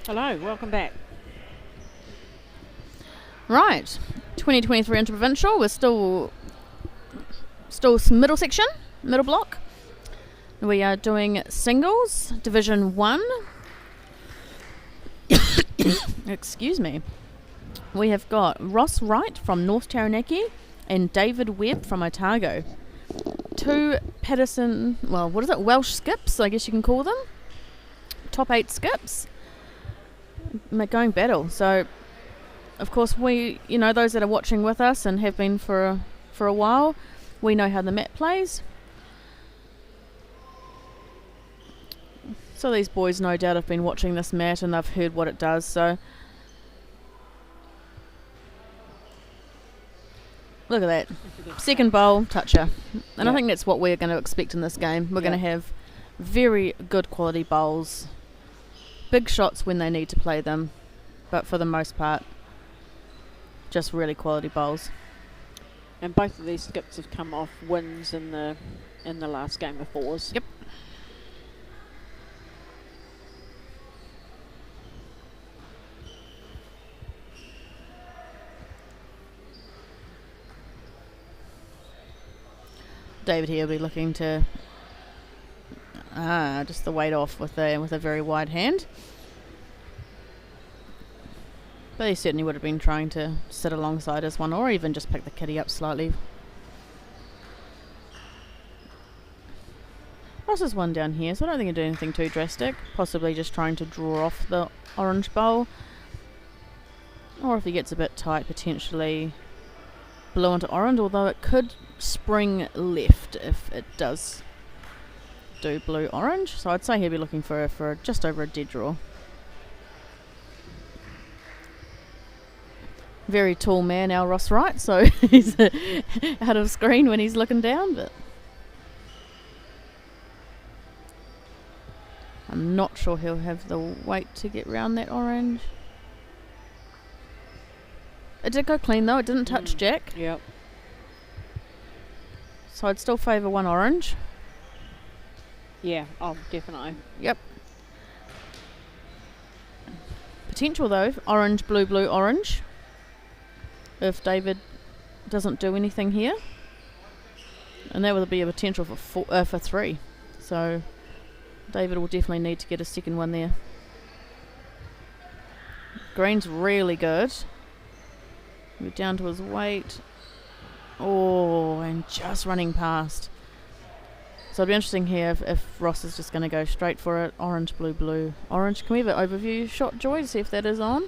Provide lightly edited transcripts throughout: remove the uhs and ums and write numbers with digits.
Hello, welcome back. Right, 2023 Interprovincial. We're still middle section, middle block. We are doing singles, Division 1. Excuse me. We have got Ross Wright from North Taranaki and David Webb from Otago. Two Patterson, Welsh skips, I guess you can call them. Top 8 skips. Going battle. So, of course, we, those that are watching with us and have been for a while, we know how the mat plays. So these boys no doubt have been watching this mat and they've heard what it does. So look at that. Second bowl, toucher. And I think that's what we're going to expect in this game. We're going to have very good quality bowls. Big shots when they need to play them. But for the most part, just really quality bowls. And both of these skips have come off wins in the last game of fours. Yep. David here will be looking to just the weight off with a very wide hand. But he certainly would have been trying to sit alongside his one or even just pick the kitty up slightly. Ross has one down here, so I don't think he'll do anything too drastic. Possibly just trying to draw off the orange bowl. Or if he gets a bit tight, potentially blue into orange, although it could spring left if it does do blue-orange. So I'd say he'll be looking for just over a dead draw. Very tall man, our Ross Wright, so he's out of screen when he's looking down, but I'm not sure he'll have the weight to get round that orange. It did go clean though, it didn't touch Jack. Yep. So I'd still favour one orange. Yeah, oh, definitely. Yep. Potential though, orange, blue, blue, orange. If David doesn't do anything here. And that would be a potential for 3. So David will definitely need to get a second one there. Green's really good. We're down to his weight. Oh, and just running past. So it'll be interesting here if Ross is just going to go straight for it. Orange, blue, blue, orange. Can we have an overview shot, Joy, to see if that is on?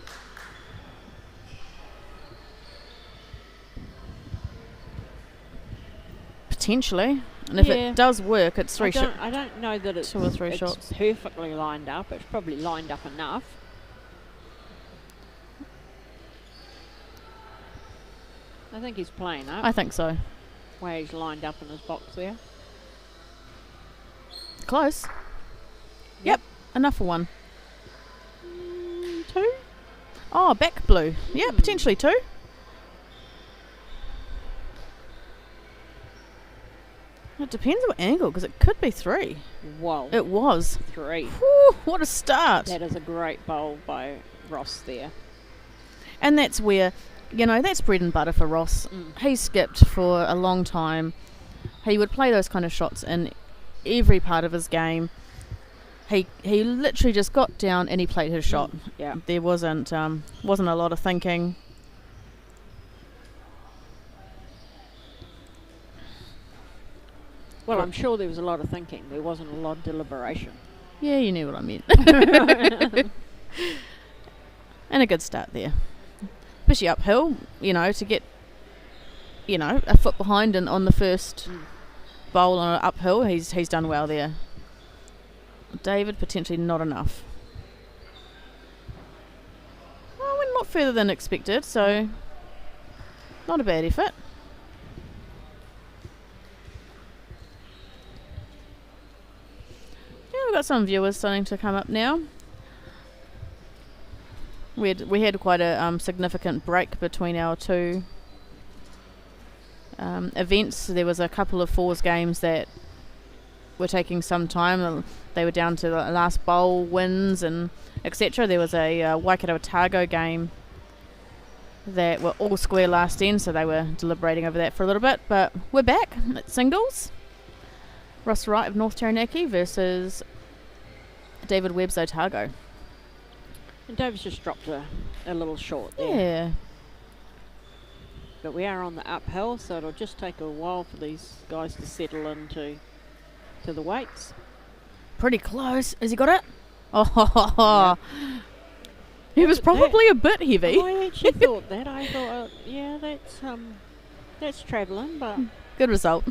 Potentially. And if it does work, it's 3 shots. I don't know that it's 2 or 3 shots. Perfectly lined up. It's probably lined up enough. I think he's playing up. I think so. Where he's lined up in his box there. Close. Yep. Enough for 1. 2? Oh, back blue. Yeah, potentially 2. It depends what angle, because it could be 3. Whoa. It was 3. Whew, what a start. That is a great bowl by Ross there. And that's where, that's bread and butter for Ross. He skipped for a long time. He would play those kind of shots in every part of his game. He literally just got down and he played his shot. Yeah. There wasn't a lot of thinking. Well, I'm sure there was a lot of thinking. There wasn't a lot of deliberation. Yeah, you knew what I meant. And a good start there. Especially uphill, to get, a foot behind and on the first bowl on an uphill, he's done well there. David, potentially not enough. Well, went a lot further than expected, so not a bad effort. We've got some viewers starting to come up now. We had quite a significant break between our two events. There was a couple of fours games that were taking some time. They were down to the last bowl wins and etc. There was a Waikato Otago game that were all square last end, so they were deliberating over that for a little bit. But we're back at singles. Ross Wright of North Taranaki versus David Webb's Otago. And David's just dropped a little short there. Yeah. But we are on the uphill, so it'll just take a while for these guys to settle into the weights. Pretty close. Has he got it? Oh, yeah. He was probably a bit heavy. I actually thought that. I thought, yeah, that's travelling, but good result.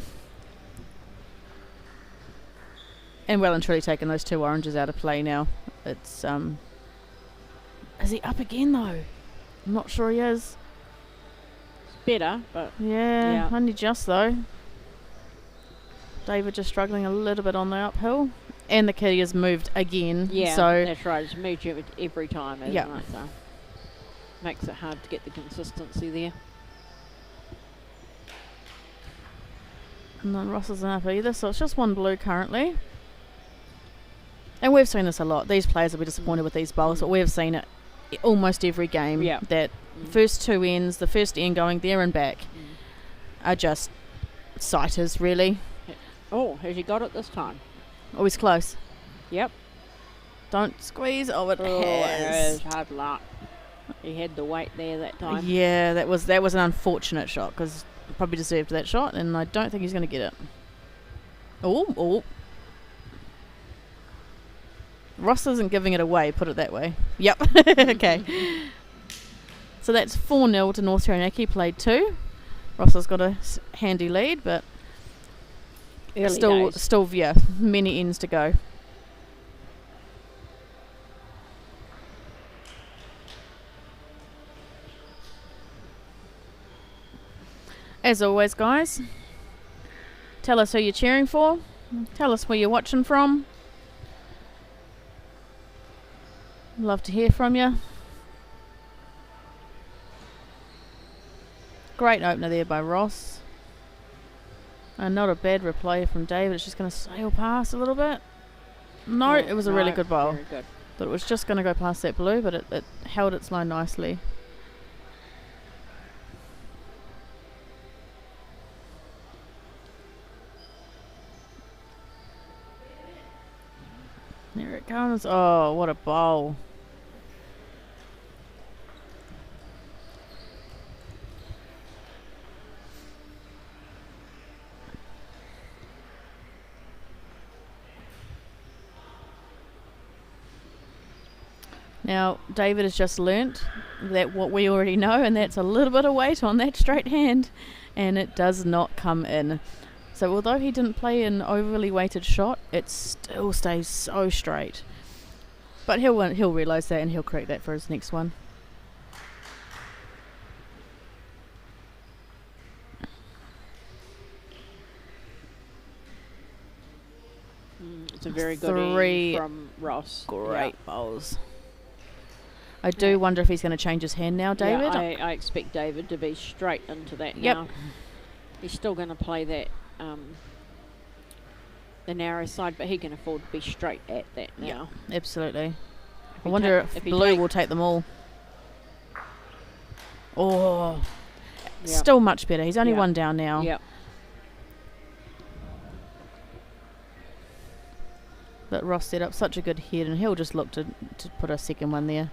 And well and truly taking those 2 oranges out of play now. It's is he up again though? I'm not sure he is. It's better, but yeah, only just though. David just struggling a little bit on the uphill. And the kitty has moved again. Yeah, so that's right. It's moved every time, isn't yeah. it? So makes it hard to get the consistency there. And then Ross isn't up either, so it's just 1 blue currently. And we've seen this a lot. These players will be disappointed with these bowls, but we've seen it almost every game. Yeah. That first 2 ends, the first end going there and back, are just sighters, really. Oh, has he got it this time? Always close. Yep. Don't squeeze. Oh, it It has. is hard luck. He had the weight there that time. Yeah, that was an unfortunate shot because probably deserved that shot, and I don't think he's going to get it. Oh. Ross isn't giving it away, put it that way. Yep. Okay. So that's 4-0 to North Taranaki, played 2. Ross has got a handy lead, but still, yeah, many ends to go. As always, guys, tell us who you're cheering for. Tell us where you're watching from. Love to hear from you. Great opener there by Ross. And not a bad replay from David. It's just going to sail past a little bit. No, it was a really good bowl. Very good. Thought it was just going to go past that blue, but it held its line nicely. There it comes. Oh, what a bowl. Now, David has just learnt that what we already know, and that's a little bit of weight on that straight hand, and it does not come in. So although he didn't play an overly weighted shot, it still stays so straight. But he'll realise that, and he'll correct that for his next one. It's a very good 3 end from Ross. Great bowls. I do wonder if he's going to change his hand now, David. Yeah, I expect David to be straight into that now. He's still going to play that the narrow side, but he can afford to be straight at that now. Yeah, absolutely. I wonder if blue will take them all. Oh, still much better. He's only 1 down now. Yeah. But Ross set up such a good head, and he'll just look to put a second one there.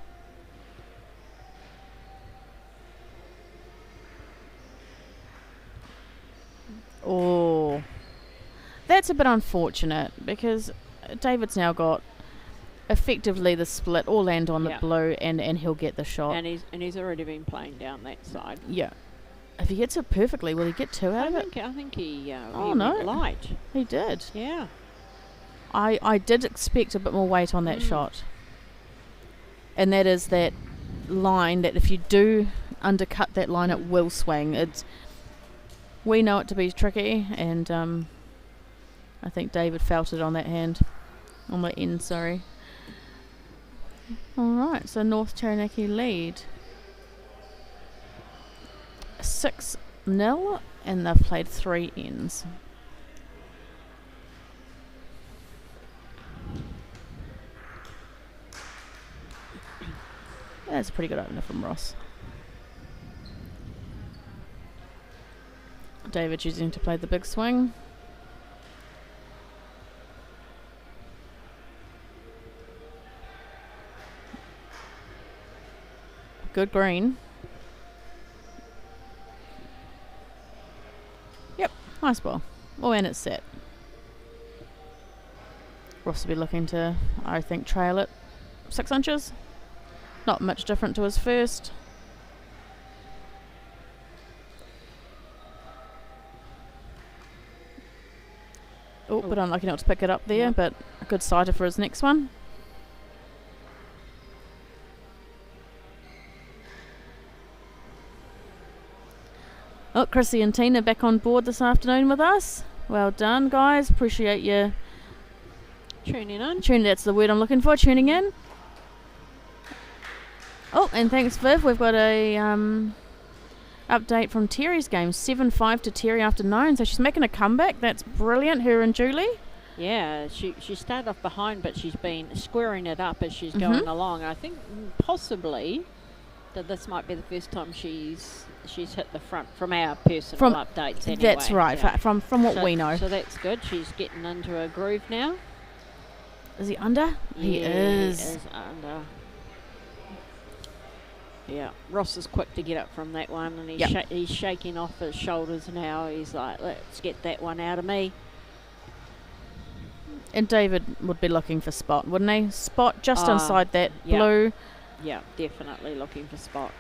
Oh, that's a bit unfortunate because David's now got effectively the split, all land on the blue, and he'll get the shot. And he's already been playing down that side. Yeah. If he gets it perfectly, will he get 2 out of it? I think he no, went light. He did. Yeah. I did expect a bit more weight on that shot. And that is that line that if you do undercut that line, it will swing. We know it to be tricky, and I think David felt it on that hand. On the end, sorry. Alright, so North Taranaki lead 6-0, and they've played 3 ends. That's a pretty good opener from Ross. David choosing to play the big swing. Good green. Yep, nice ball. Oh, and it's set. Ross will be looking to, I think, trail it 6 inches. Not much different to his first. Oh, but unlucky not to pick it up there, Yep. but a good sighter for his next one. Oh, Chrissy and Tina back on board this afternoon with us. Well done, guys. Appreciate you Tuning in. that's the word I'm looking for, tuning in. Oh, and thanks, Viv. We've got a update from Terry's game. 7-5 to Terry after 9, so she's making a comeback. That's brilliant, her and Julie. Yeah, she started off behind, but she's been squaring it up as she's going along. I think possibly that this might be the first time she's hit the front from our personal updates anyway. That's right, yeah. from what we know. So that's good. She's getting into a groove now. Is he under? He is. He is under. Yeah, Ross is quick to get up from that one, and he's shaking off his shoulders now. He's like, let's get that one out of me. And David would be looking for spot, wouldn't he? Spot just inside that blue. Yeah, definitely looking for spot.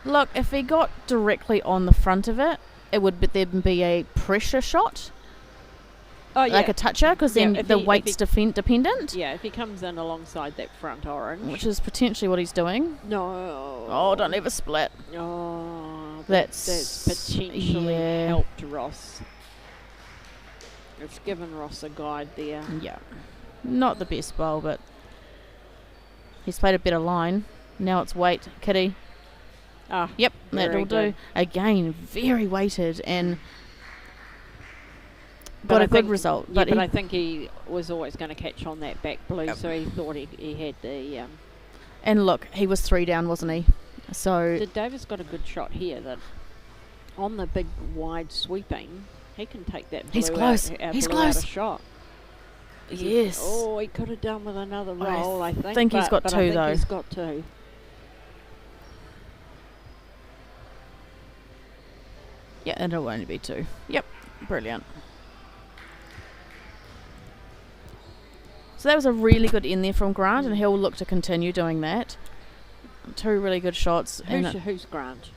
Look, if he got directly on the front of it, it would then be a pressure shot. Oh, yeah. Like a toucher, because then if the he- weight's dependent. Yeah, if he comes in alongside that front orange. Which is potentially what he's doing. No. Oh, don't leave a split. Oh, That's potentially helped Ross. It's given Ross a guide there. Yeah. Not the best bowl, but he's played a better line. Now it's weight, Kitty. Ah, Yep, that'll do. good. Again, very weighted and got a good result. Yeah, but he, I think he was always going to catch on that back blue, so he thought he had the... and look, he was 3 down, wasn't he? So David's got a good shot here that on the big wide sweeping, he can take that blue He's close. He's close. Out of shot. yes. He could have done with another roll, I think. Think he's got but 2 I think though. He's got 2. Yeah, and it'll only be 2. Yep, brilliant. So that was a really good in there from Grant, and he'll look to continue doing that. 2 really good shots. Who's Grant?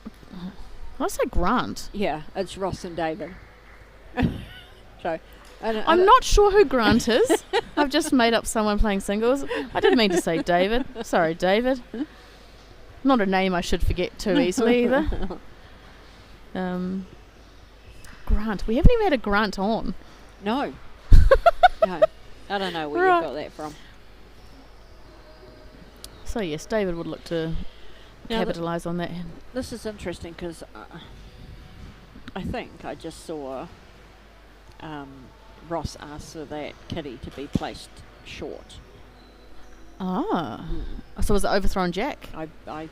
I say Grant. Yeah, it's Ross and David. So, I'm not sure who Grant is. I've just made up someone playing singles. I didn't mean to say David. Sorry, David. Not a name I should forget too easily either. Grant. We haven't even had a Grant on. No. No. I don't know where Right. you got that from. So yes, David would look to Now capitalise on that. This is interesting because I think I just saw Ross ask for that kitty to be placed short. Ah. So was it overthrown jack? I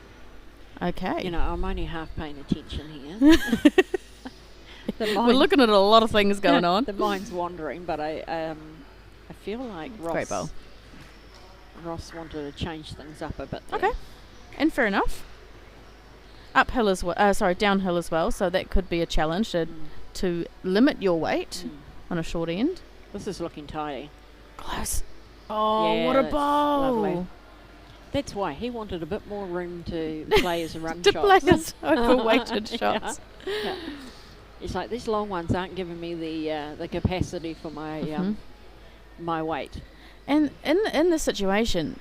Okay. I'm only half paying attention here. We're looking at a lot of things going on. The mind's wandering, but I feel like Great bowl. Ross wanted to change things up a bit there. Okay. And fair enough. Uphill as well. Downhill as well. So that could be a challenge to limit your weight on a short end. This is looking tidy. Close. Oh, Yeah, what a that's bowl! lovely. That's why he wanted a bit more room to play his run to shots. play his overweighted Yeah. shots. Yeah. It's like these long ones aren't giving me the capacity for my my weight. And in this situation,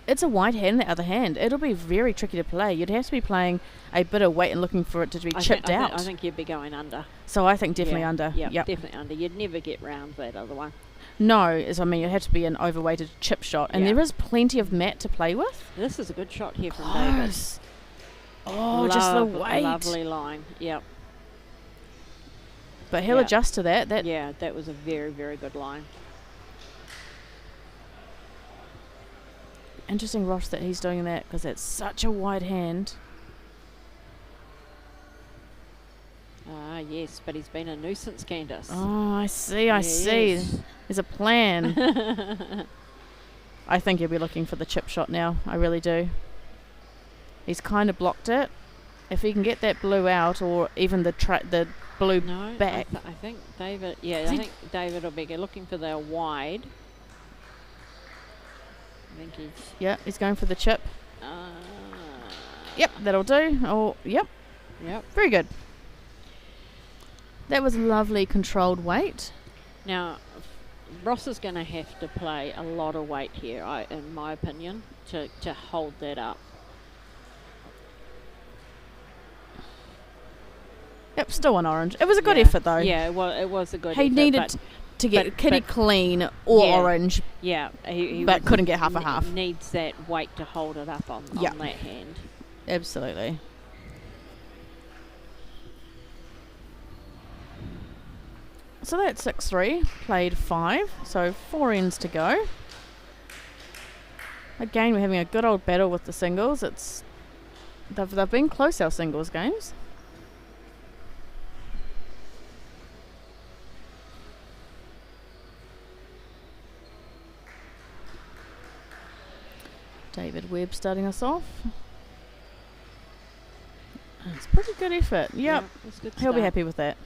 it's a white hand. The other hand, it'll be very tricky to play. You'd have to be playing a bit of weight and looking for it to be chipped out. I think you'd be going under. So I think definitely under. Yeah, Yep. definitely under. You'd never get round that other one. No, it has to be an overweighted chip shot, and Yeah. there is plenty of mat to play with. This is a good shot here from David. Close. Oh, just the weight. Lovely line. Yep. But he'll Yeah. adjust to that. That was a very, very good line. Interesting, Ross, that he's doing that because it's such a wide hand. Ah, yes, but he's been a nuisance, Candace. Oh, I see. There's a plan. I think he'll be looking for the chip shot now. I really do. He's kind of blocked it. If he can get that blue out, or even the blue back. I think David. Yeah, I think David will be looking for the wide. I think he's. Yeah, he's going for the chip. Yep, that'll do. Oh, yep. Yep. Very good. That was lovely controlled weight. Now, Ross is going to have to play a lot of weight here, in my opinion, to hold that up. Yep, still on orange. It was a good effort, though. Yeah, well, it was a good effort. He needed to get Kitty clean or orange. Yeah. He but couldn't get half a half. Needs that weight to hold it up on that hand. Absolutely. So that's 6-3. Played 5. So 4 ends to go. Again, we're having a good old battle with the singles. They've been close, our singles games. David Webb starting us off. It's a pretty good effort. Yep. Yeah, he'll be happy with that.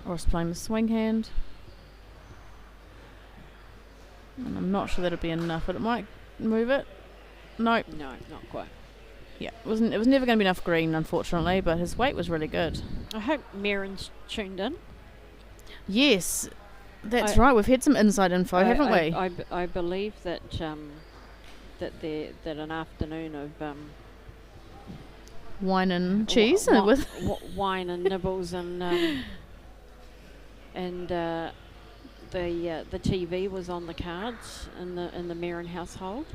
Ross playing the swing hand. And I'm not sure that'll be enough, but it might move it. Nope. No, not quite. Yeah, it was never going to be enough green, unfortunately, but his weight was really good. I hope Mirren's tuned in. Yes, that's right. We've had some inside info, haven't we? I believe that that an afternoon of wine and cheese with wine and nibbles and the TV was on the cards in the Mirren household.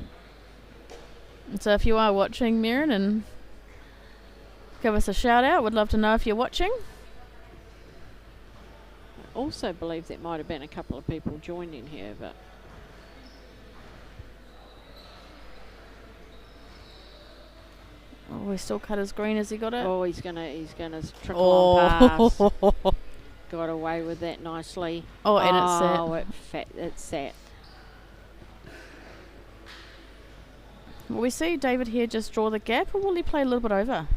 So if you are watching, Mirren, and give us a shout out. We'd love to know if you're watching. I also believe there might have been a couple of people joining here, but we still cut as green as he got it. Oh, he's gonna trickle on past. Got away with that nicely. Oh, and it's sat. Will we see David here just draw the gap, or will he play a little bit over?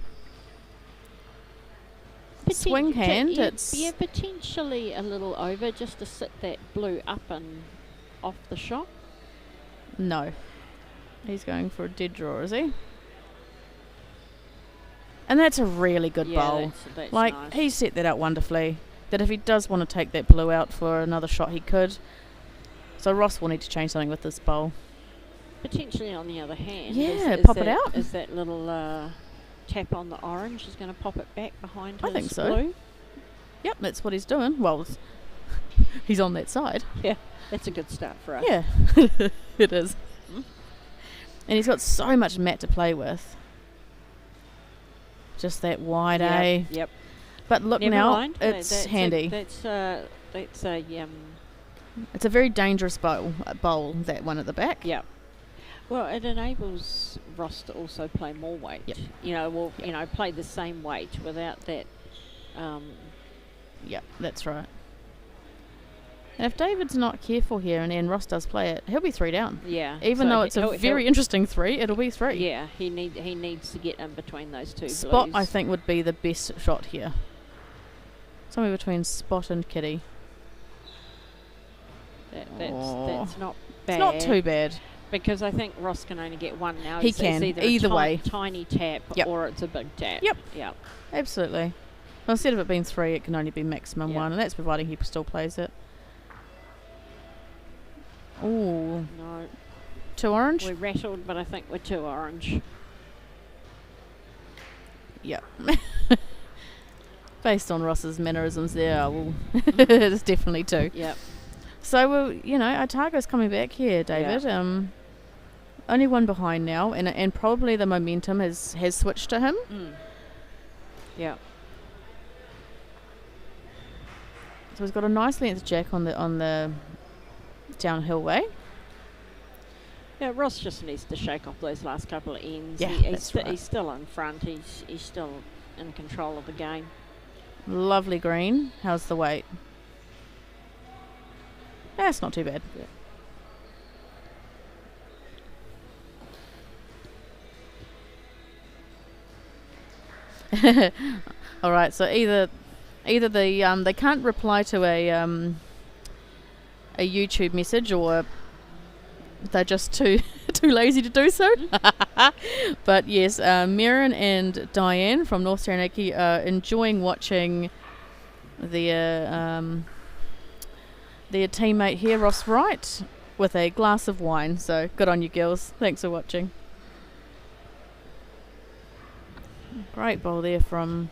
Swing hand, it's potentially a little over, just to sit that blue up and off the shot. No, he's going for a dead draw, is he? And that's a really good bowl. That's like nice. He set that out wonderfully. That if he does want to take that blue out for another shot, he could. So Ross will need to change something with this bowl. Potentially on the other hand. Pop it out. Is that little tap on the orange is going to pop it back behind his I think so. blue? Yep, that's what he's doing. Well, he's on that side. Yeah, that's a good start for us. Yeah, it is. And he's got so much mat to play with. Just that wide A. Yep. But look, never now mind. it's handy. It's a very dangerous bowl, that one at the back. Yeah. Well, it enables Ross to also play more weight. Yep. Play the same weight without that. Yep, that's right. And if David's not careful here and Ross does play it, he'll be 3 down. Yeah. Even though it's a very interesting 3, it'll be 3. Yeah, he needs to get in between those two Spot, blues. I think, would be the best shot here. Somewhere between Spot and Kitty. That's not bad. It's not too bad. Because I think Ross can only get one now. He can, it's either way. Tiny tap or it's a big tap. Yep. Yep. Absolutely. Well, instead of it being 3, it can only be maximum 1, and that's providing he still plays it. Ooh. No. 2 orange? We're rattled, but I think we're 2 orange. Yep. Based on Ross's mannerisms there, it's definitely 2. Yep. So, Otago's coming back here, David. Yep. Only 1 behind now, and probably the momentum has switched to him. Yeah. So he's got a nice length jack on the downhill way. Yeah, Ross just needs to shake off those last couple of ends. Yeah, He's still in front. He's still in control of the game. Lovely green. How's the weight? That's not too bad. Yeah. All right. So either they can't reply to a YouTube message, or they're just too lazy to do so. But yes, Mirren and Diane from North Taranaki are enjoying watching their teammate here, Ross Wright, with a glass of wine. So good on you, girls. Thanks for watching. Great bowl there from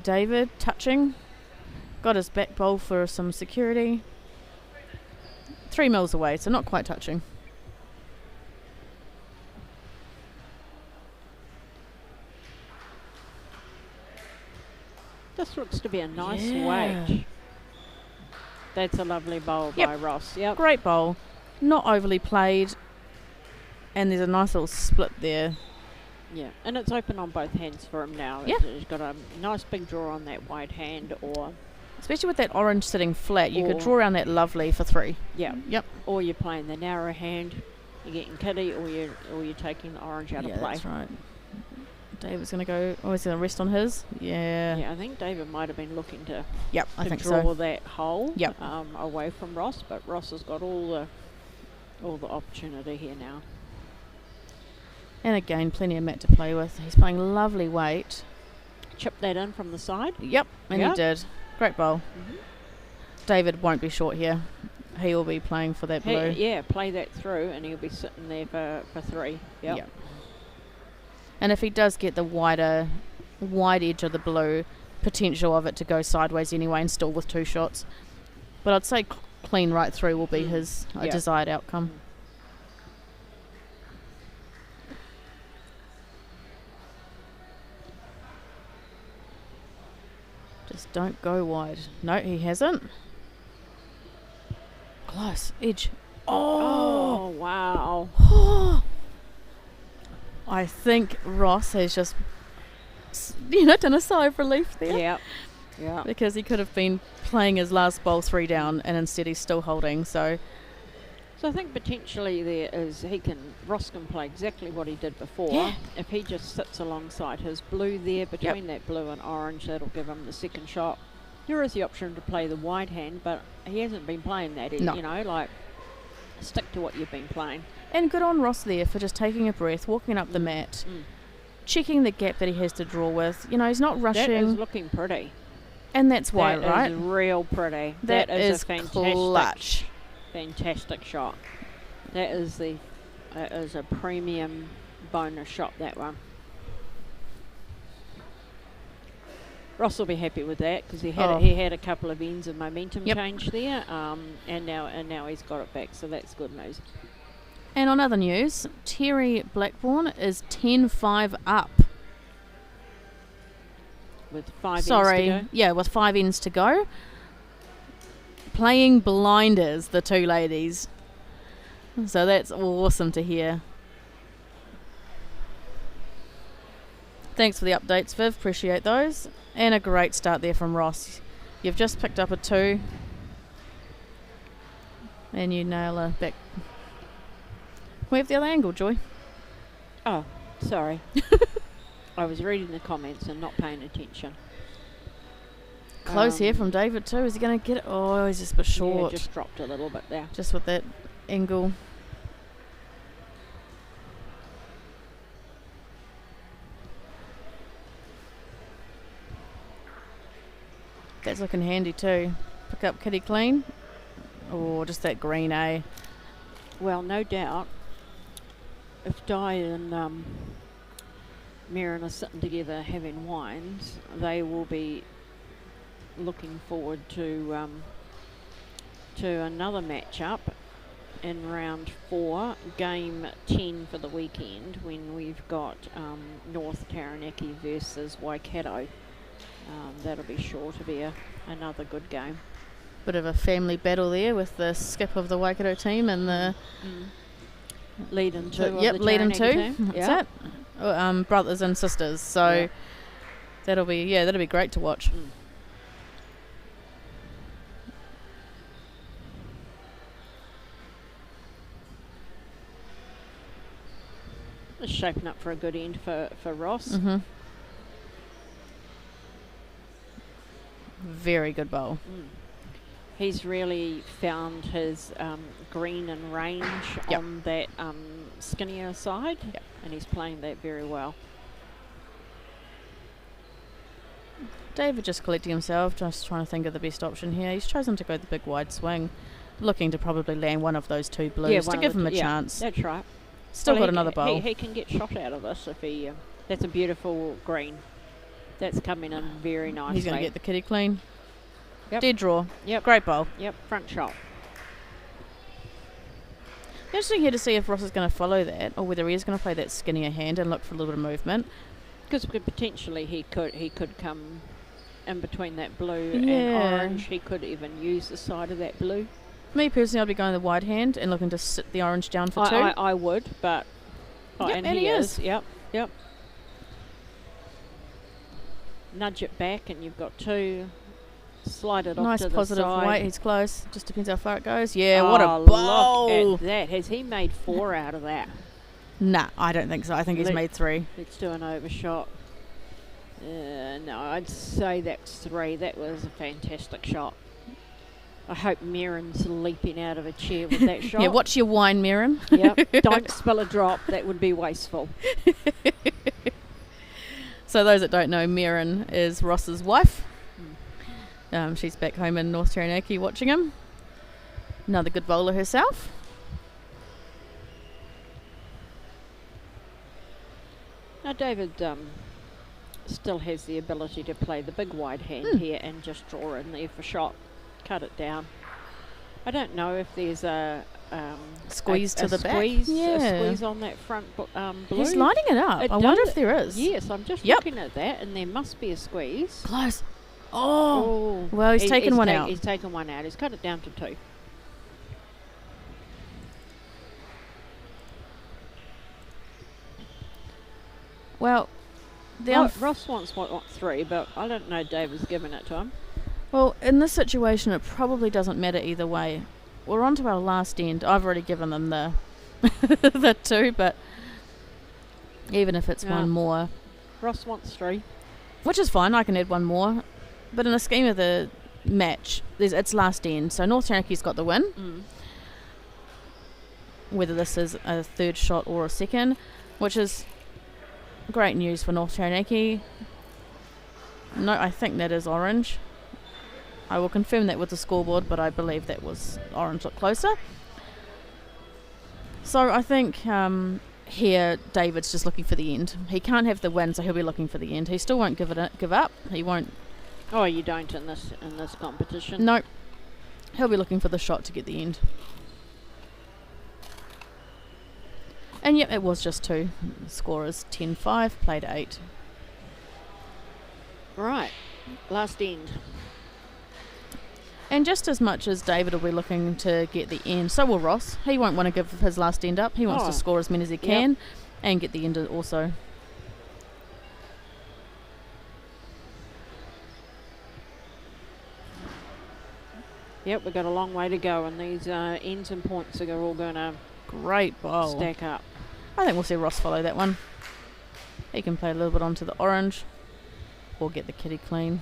David, touching. Got his back bowl for some security. 3 mils away, so not quite touching. This looks to be a nice Yeah. weight. That's a lovely bowl by Ross. Yep. Great bowl. Not overly played. And there's a nice little split there. Yeah, and it's open on both hands for him now. Yeah. He's got a nice big draw on that wide hand, or Especially with that orange sitting flat, you could draw around that lovely for 3. yeah, Yep. or you're playing the narrow hand. You're getting kitty, or you're taking the orange out of play. That's right. David's going to go. Oh, he's going to rest on his. Yeah. Yeah, I think David might have been looking to Yep, I think draw so. that hole Yep. away from Ross, but Ross has got all the opportunity here now. And again, plenty of mat to play with. He's playing lovely weight. Chip that in from the side. Yep, and he did. Great bowl. Mm-hmm. David won't be short here. He will be playing for that blue. Yeah, play that through, and he'll be sitting there for 3. Yep. And if he does get the wide edge of the blue, potential of it to go sideways anyway and still with 2 shots. But I'd say clean right through will be his desired outcome. Just don't go wide. No, he hasn't. Close. Edge. Oh, wow. I think Ross has just, done a sigh of relief there. Yep. Yeah. Because he could have been playing his last bowl 3 down, and instead he's still holding. So I think potentially Ross can play exactly what he did before. Yeah. If he just sits alongside his blue there, between that blue and orange, that'll give him the second shot. There is the option to play the wide hand, but he hasn't been playing that. No. Stick to what you've been playing. And good on Ross there for just taking a breath, walking up the mat, checking the gap that he has to draw with. He's not rushing. That is looking pretty. And that's why, right? That is real pretty. That is a fantastic, clutch. fantastic shot. That is a premium bonus shot, that one. Ross will be happy with that because he had a couple of ends of momentum change there, and now he's got it back, so that's good news. And on other news, Terry Blackburn is 10-5 up. With 5 ends to go? Yeah, with 5 ends to go. Playing blinders, the 2 ladies. So that's awesome to hear. Thanks for the updates, Viv. Appreciate those. And a great start there from Ross. You've just picked up a 2. And you nail a back. We have the other angle, Joy. Oh, sorry. I was reading the comments and not paying attention. Close here from David too. Is he going to get it? Oh, he's just a bit short. Yeah, just dropped a little bit there. Just with that angle. That's looking handy too. Pick up kitty clean. Oh, just that green, eh? Well, no doubt, if Di and Mirren are sitting together having wines, they will be looking forward to another matchup in round 4, game 10 for the weekend, when we've got North Taranaki versus Waikato. That'll be sure to be another good game. Bit of a family battle there with the skip of the Waikato team and the lead and two. lead and two. Team. That's it. Brothers and sisters. So that'll be great to watch. It's shaping up for a good end for Ross. Very good bowl. He's really found his green and range on that skinnier side, and he's playing that very well. David just collecting himself, just trying to think of the best option here. He's chosen to go the big wide swing, looking to probably land one of those two blues to give him a chance. That's right. Still got another bowl. He can get shot out of this if he... that's a beautiful green. That's coming in very nicely. He's going to get the kitty clean. Yep. Dead draw. Yep. Great bowl. Yep, front shot. Interesting here to see if Ross is going to follow that or whether he is going to play that skinnier hand and look for a little bit of movement. Because potentially he could come in between that blue and orange. He could even use the side of that blue. Me personally, I'd be going the wide hand and looking to sit the orange down for two. I would, but... and he is. Yep. Nudge it back and you've got two. Slide it off to the side. Nice positive weight. He's close. Just depends how far it goes. Yeah, what a bowl. Look at that. Has he made 4 out of that? Nah, I don't think so. I think he's made 3. Let's do an overshot. No, I'd say that's 3. That was a fantastic shot. I hope Mirren's leaping out of a chair with that shot. Yeah, watch your wine, Mirren. Yep. Don't spill a drop. That would be wasteful. So those that don't know, Mirren is Ross's wife. She's back home in North Taranaki watching him. Another good bowler herself. Now David still has the ability to play the big wide hand here and just draw in there for shot. Cut it down. I don't know if there's a squeeze to the back. A squeeze on that front blue. He's lining it up. I wonder if there is. Yes, I'm just looking at that, and there must be a squeeze. Close. Oh. Well, he's taken one out. He's taken one out. He's cut it down to 2. Well, Ross wants 3, but I don't know David's given it to him. Well, in this situation, it probably doesn't matter either way. We're on to our last end. I've already given them the the 2, but even if it's one more. Ross wants 3. Which is fine. I can add one more. But in the scheme of the match, it's last end. So North Taranaki's got the win. Whether this is a third shot or a second, which is great news for North Taranaki. No, I think that is orange. I will confirm that with the scoreboard, but I believe that was orange look closer. So I think here David's just looking for the end. He can't have the win, so he'll be looking for the end. He still won't give up. He won't. Oh, you don't in this competition? Nope. He'll be looking for the shot to get the end. And yep, it was just 2. The score is 10-5, played 8. Right, last end. And just as much as David will be looking to get the end, so will Ross. He won't want to give his last end up. He wants to score as many as he can and get the end also. Yep, we've got a long way to go, and these ends and points are all going to stack up. I think we'll see Ross follow that one. He can play a little bit onto the orange or get the kitty clean.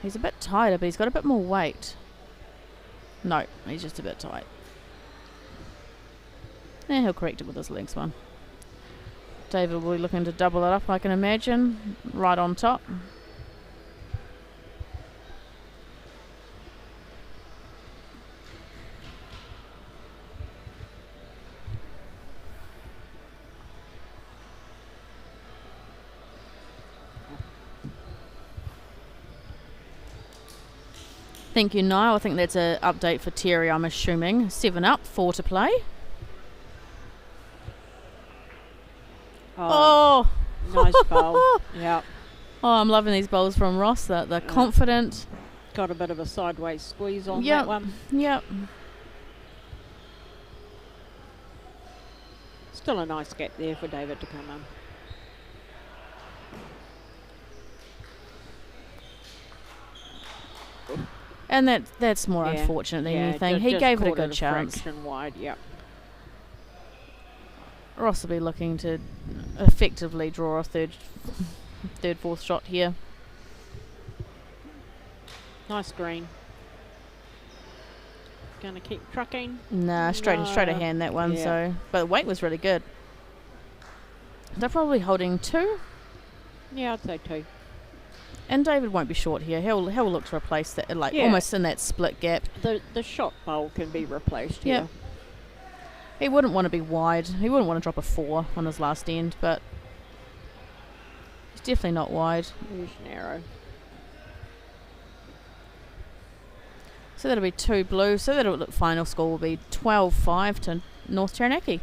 He's a bit tighter, but he's got a bit more weight. No, he's just a bit tight. Yeah, he'll correct it with his legs one. David will be looking to double it up, I can imagine, right on top. Thank you, Niall. I think that's an update for Terry, I'm assuming. 7 up, 4 to play. Oh, bowl. Yeah. Oh, I'm loving these bowls from Ross. They're confident. Got a bit of a sideways squeeze on Yep. that one. Yep. Still a nice gap there for David to come in. And that's more unfortunate than anything. He gave it a good chance. Fraction wide, yep. Ross will be looking to effectively draw a third, fourth shot here. Nice green. Gonna keep trucking. Nah, straight ahead that one. Yeah. So, but the weight was really good. They're probably holding 2. Yeah, I'd say 2. And David won't be short here. He'll look to replace that, almost in that split gap. The shot bowl can be replaced here. Yeah. He wouldn't want to be wide. He wouldn't want to drop a 4 on his last end, but he's definitely not wide. Here's narrow. So that'll be 2 blue. So the final score will be 12-5 to North Taranaki.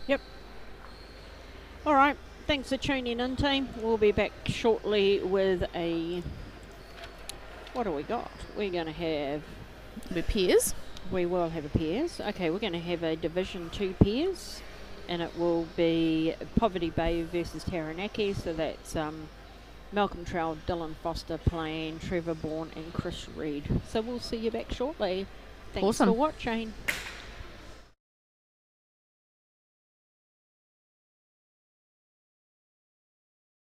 Yep. All right. Thanks for tuning in, team. We'll be back shortly with a... What do we got? We're going to have... It'll be pairs. We will have a pairs. Okay, we're going to have a Division 2 pairs. And it will be Poverty Bay versus Taranaki. So that's Malcolm Trowell, Dylan Foster playing Trevor Bourne and Chris Reed. So we'll see you back shortly. Thanks Awesome. for watching.